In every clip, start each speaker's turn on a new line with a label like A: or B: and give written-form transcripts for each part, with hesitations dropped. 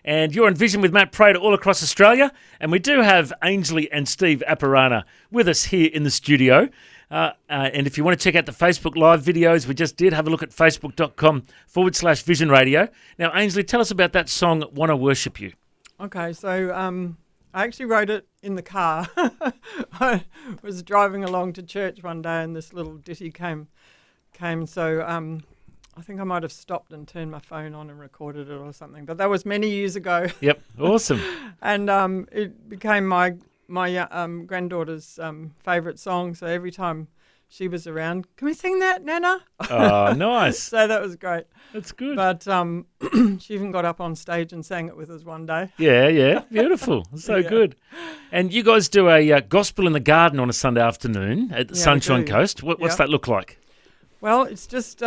A: And you're on Vision with Matt Prater all across Australia. And we do have Ainsley and Steve Apirana with us here in the studio. And if you want to check out the Facebook Live videos, we just did have a look at facebook.com/Vision Radio. Now, Ainsley, tell us about that song, Wanna Worship You.
B: Okay, so I actually wrote it in the car. I was driving along to church one day and this little ditty came. So I think I might have stopped and turned my phone on and recorded it or something. But that was many years ago.
A: Yep, awesome.
B: And it became my granddaughter's favourite song. So every time she was around, can we sing that, Nana?
A: Oh, nice.
B: So that was great.
A: That's good.
B: But she even got up on stage and sang it with us one day.
A: Yeah, beautiful. So
B: Yeah.
A: good. And you guys do a gospel in the garden on a Sunday afternoon at the Sunshine Coast. What's that look like?
B: Well, it's just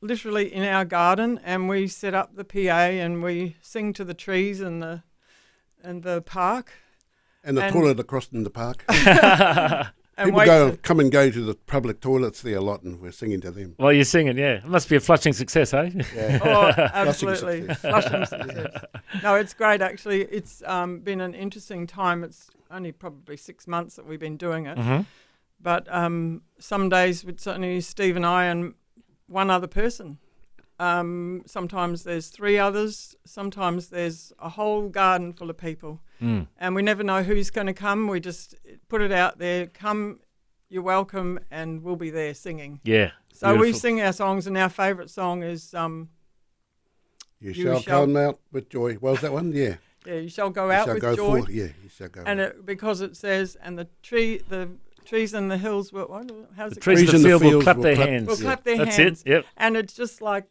B: literally in our garden, and we set up the PA and we sing to the trees and the park.
C: And the toilet across in the park.
B: And
C: People come and go to the public toilets there a lot, and we're singing to them.
A: Well, you're singing, yeah. It must be a flushing success, eh?
C: Yeah.
B: Oh, absolutely. Flushing success. No, it's great, actually. It's been an interesting time. It's only probably 6 months that we've been doing it.
A: Mm-hmm.
B: But some days it's only Steve and I and one other person. Sometimes there's 3 others. Sometimes there's a whole garden full of people.
A: Mm.
B: And we never know who's going to come. We just put it out there. Come, you're welcome, and we'll be there singing.
A: Yeah.
B: So
A: beautiful.
B: we sing our songs, and our favourite song is
C: You shall come out with joy. What was that one? Yeah.
B: Yeah, you shall go out
C: shall
B: with
C: go
B: joy.
C: forth. Yeah, you shall go.
B: And because it says, and the trees and the hills will, how's
A: The
B: it
A: trees
B: go?
A: in the field will
C: fields
A: clap
C: will
A: their
C: clap-
A: hands.
B: Will clap their
A: That's
B: hands.
A: it, yep.
B: And it's just like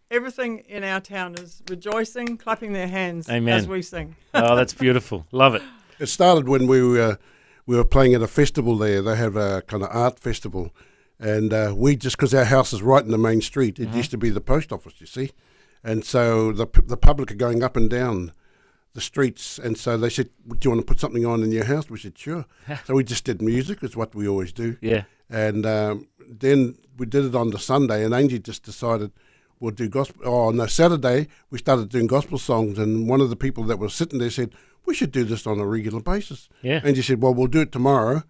B: everything in our town is rejoicing, clapping their hands
A: Amen.
B: as we sing.
A: Oh, that's beautiful. Love it.
C: It started when we were playing at a festival there. They have a kind of art festival, and we just because our house is right in the main street, it used to be the post office, you see, and so the public are going up and down the streets, and so they said, "Do you want to put something on in your house?" We said, "Sure." So we just did music. It's what we always do.
A: Yeah.
C: And then we did it on the Sunday, and Angie just decided we'll do gospel. Oh, no, Saturday we started doing gospel songs, and one of the people that was sitting there said, "We should do this on a regular basis."
A: Yeah.
C: Angie said, "Well, we'll do it tomorrow,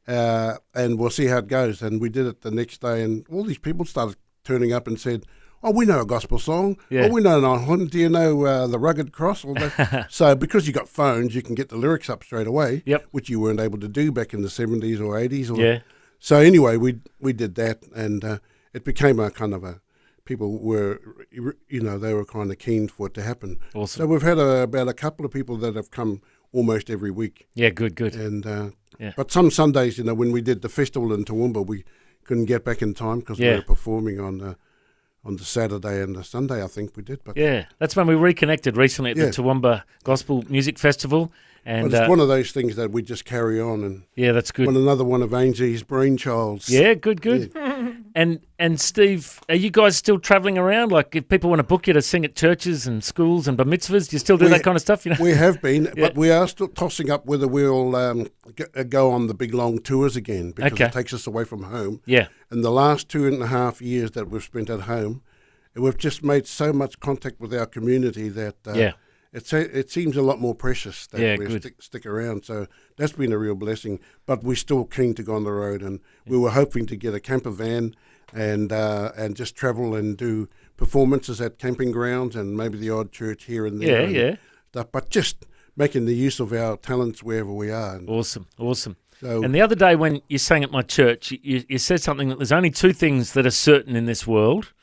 C: and we'll see how it goes." And we did it the next day, and all these people started turning up and said, "Oh, we know a gospel song.
A: Yeah.
C: Oh, we know do you know the Rugged Cross?" All that. So because you got phones, you can get the lyrics up straight away,
A: Yep.
C: which you weren't able to do back in the 70s or 80s.
A: Yeah.
C: So anyway, we did that, and it became a kind of a, people were, they were kind of keen for it to happen.
A: Awesome.
C: So we've had about a couple of people that have come almost every week.
A: Yeah, good.
C: And
A: Yeah.
C: But some Sundays, when we did the festival in Toowoomba, we couldn't get back in time because we
A: Yeah.
C: were performing on the Saturday and the Sunday, I think we did. But
A: Yeah, that's when we reconnected recently at the
C: Yeah.
A: Toowoomba Gospel Music Festival. And
C: but it's one of those things that we just carry on, and
A: yeah, that's good.
C: another one of Ainsley's brainchilds.
A: Yeah, good. And Steve, are you guys still travelling around? Like, if people want to book you to sing at churches and schools and bar mitzvahs, do you still do that kind of stuff?
C: We have been,
A: Yeah.
C: but we are still tossing up whether we'll go on the big long tours again, because
A: Okay.
C: it takes us away from home.
A: Yeah,
C: In the last 2.5 years that we've spent at home, we've just made so much contact with our community that
A: yeah.
C: it seems a lot more precious that
A: Yeah,
C: we
A: good.
C: stick around. So that's been a real blessing. But we're still keen to go on the road, and we were hoping to get a camper van and just travel and do performances at camping grounds and maybe the odd church here and there.
A: Yeah.
C: Stuff, but just making the use of our talents wherever we are. And
A: Awesome.
C: so
A: And the other day when you sang at my church, you said something that there's only 2 things that are certain in this world.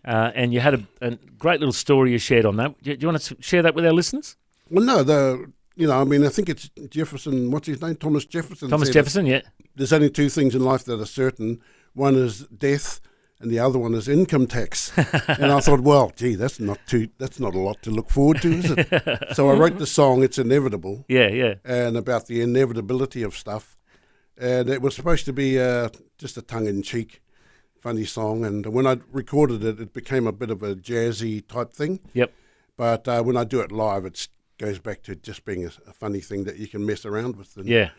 A: And you had a great little story you shared on that. Do you want to share that with our listeners?
C: well, no, I think it's Jefferson. What's his name? Thomas Jefferson.
A: Thomas
C: said
A: Jefferson, yeah.
C: there's only 2 things in life that are certain. One is death, and the other one is income tax. And I thought, well, gee, that's not a lot to look forward to, is it? So I wrote the song, It's Inevitable,
A: Yeah.
C: and about the inevitability of stuff. And it was supposed to be just a tongue-in-cheek, funny song. And when I recorded it, it became a bit of a jazzy type thing.
A: Yep.
C: But when I do it live, it's goes back to just being a funny thing that you can mess around with. And,
A: yeah.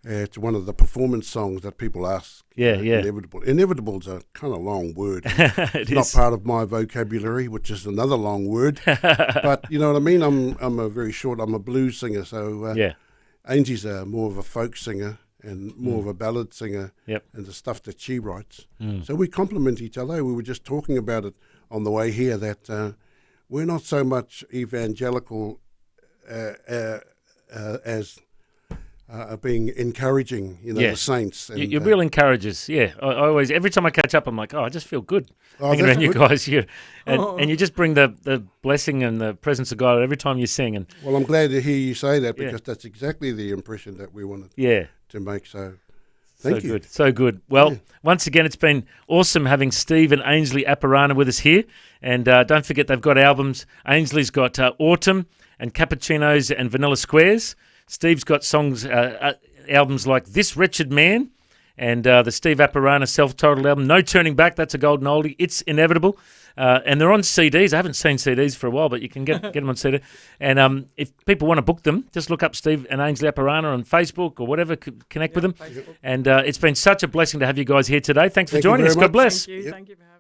C: it's one of the performance songs that people ask.
A: Yeah.
C: Inevitable. Inevitable's a kind of long word.
A: It
C: It's
A: is.
C: not part of my vocabulary, which is another long word. But you know what I mean? I'm a very short. I'm a blues singer, so
A: Yeah.
C: Ainsley's more of a folk singer and more of a ballad singer.
A: Yep.
C: And the stuff that she writes. So we complement each other. We were just talking about it on the way here that we're not so much evangelical as being encouraging,
A: Yeah.
C: the saints. And,
A: You're real encouragers, yeah. I always, every time I catch up, I'm like, I just feel good hanging
C: that's
A: around you
C: good.
A: guys here. And you just bring the blessing and the presence of God every time you sing. And
C: Well, I'm glad to hear you say that because that's exactly the impression that we wanted
A: yeah,
C: to make. So, thank you.
A: Good, so good. Well, once again, it's been awesome having Steve and Ainsley Apirana with us here. And don't forget, they've got albums. Ainsley's got Autumn and Cappuccinos and Vanilla Squares. Steve's got songs, albums like This Wretched Man and the Steve Apirana self-titled album, No Turning Back. That's a golden oldie. It's Inevitable. And they're on CDs. I haven't seen CDs for a while, but you can get them on CD. And if people want to book them, just look up Steve and Ainsley Apirana on Facebook or whatever. Connect with them.
B: Facebook.
A: And it's been such a blessing to have you guys here today. Thanks for
C: Thank you
A: joining
C: very
A: us. God
C: much.
A: bless.
B: Thank you.
C: Yep.
B: Thank you for having me.